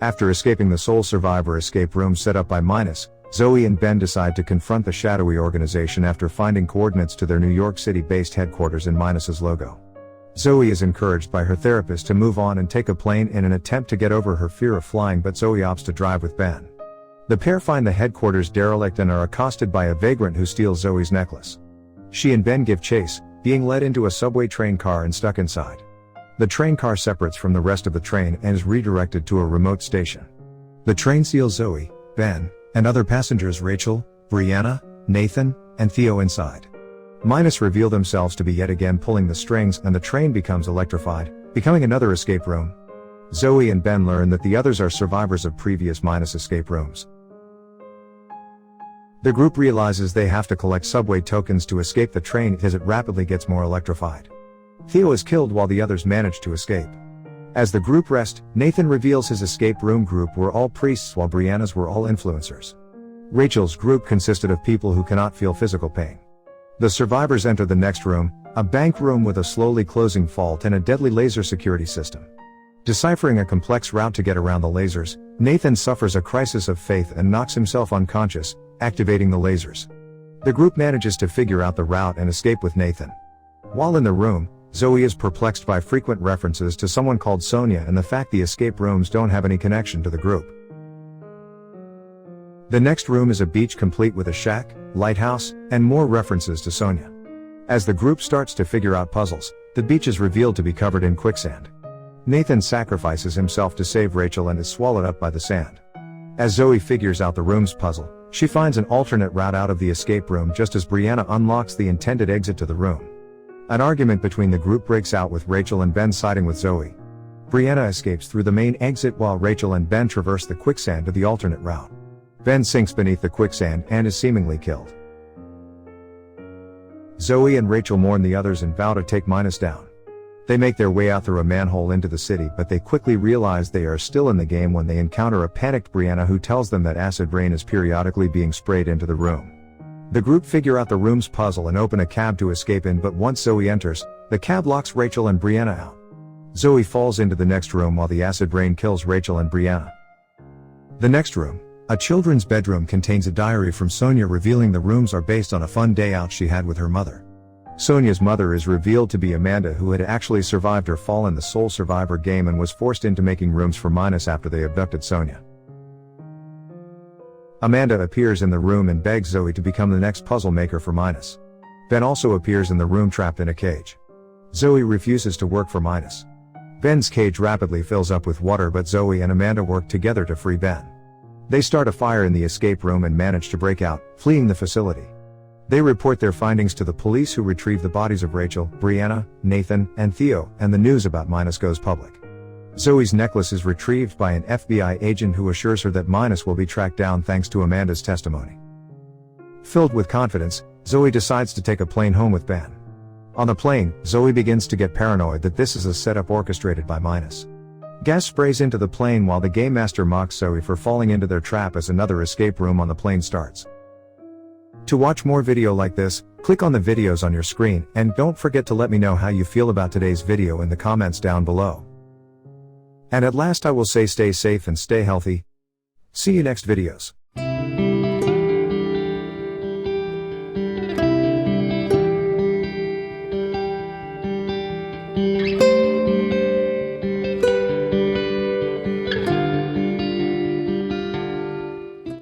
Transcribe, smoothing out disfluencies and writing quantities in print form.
After escaping the sole survivor escape room set up by Minus, Zoe and Ben decide to confront the shadowy organization after finding coordinates to their New York City-based headquarters in Minus's logo. Zoe is encouraged by her therapist to move on and take a plane in an attempt to get over her fear of flying, but Zoe opts to drive with Ben. The pair find the headquarters derelict and are accosted by a vagrant who steals Zoe's necklace. She and Ben give chase, being led into a subway train car and stuck inside. The train car separates from the rest of the train and is redirected to a remote station. The train seals Zoe, Ben, and other passengers Rachel, Brianna, Nathan, and Theo inside. Minus reveal themselves to be yet again pulling the strings, and the train becomes electrified, becoming another escape room. Zoe and Ben learn that the others are survivors of previous Minus escape rooms. The group realizes they have to collect subway tokens to escape the train as it rapidly gets more electrified. Theo is killed while the others manage to escape. As the group rest, Nathan reveals his escape room group were all priests while Brianna's were all influencers. Rachel's group consisted of people who cannot feel physical pain. The survivors enter the next room, a bank room with a slowly closing vault and a deadly laser security system. Deciphering a complex route to get around the lasers, Nathan suffers a crisis of faith and knocks himself unconscious, activating the lasers. The group manages to figure out the route and escape with Nathan. While in the room, Zoe is perplexed by frequent references to someone called Sonia and the fact the escape rooms don't have any connection to the group. The next room is a beach complete with a shack, lighthouse, and more references to Sonia. As the group starts to figure out puzzles, the beach is revealed to be covered in quicksand. Nathan sacrifices himself to save Rachel and is swallowed up by the sand. As Zoe figures out the room's puzzle, she finds an alternate route out of the escape room just as Brianna unlocks the intended exit to the room. An argument between the group breaks out with Rachel and Ben siding with Zoe. Brianna escapes through the main exit while Rachel and Ben traverse the quicksand to the alternate route. Ben sinks beneath the quicksand and is seemingly killed. Zoe and Rachel mourn the others and vow to take Minus down. They make their way out through a manhole into the city, but they quickly realize they are still in the game when they encounter a panicked Brianna who tells them that acid rain is periodically being sprayed into the room. The group figure out the room's puzzle and open a cab to escape in, but once Zoe enters, the cab locks Rachel and Brianna out. Zoe falls into the next room while the acid rain kills Rachel and Brianna. The next room, a children's bedroom, contains a diary from Sonia revealing the rooms are based on a fun day out she had with her mother. Sonia's mother is revealed to be Amanda, who had actually survived her fall in the sole survivor game and was forced into making rooms for Minus after they abducted Sonia. Amanda appears in the room and begs Zoe to become the next puzzle maker for Minus. Ben also appears in the room trapped in a cage. Zoe refuses to work for Minus. Ben's cage rapidly fills up with water, but Zoe and Amanda work together to free Ben. They start a fire in the escape room and manage to break out, fleeing the facility. They report their findings to the police, who retrieve the bodies of Rachel, Brianna, Nathan, and Theo, and the news about Minus goes public. Zoe's necklace is retrieved by an FBI agent who assures her that Minus will be tracked down thanks to Amanda's testimony. Filled with confidence, Zoe decides to take a plane home with Ben. On the plane, Zoe begins to get paranoid that this is a setup orchestrated by Minus. Gas sprays into the plane while the game master mocks Zoe for falling into their trap as another escape room on the plane starts. To watch more video like this, click on the videos on your screen, and don't forget to let me know how you feel about today's video in the comments down below. And at last I will say, stay safe and stay healthy. See you next videos.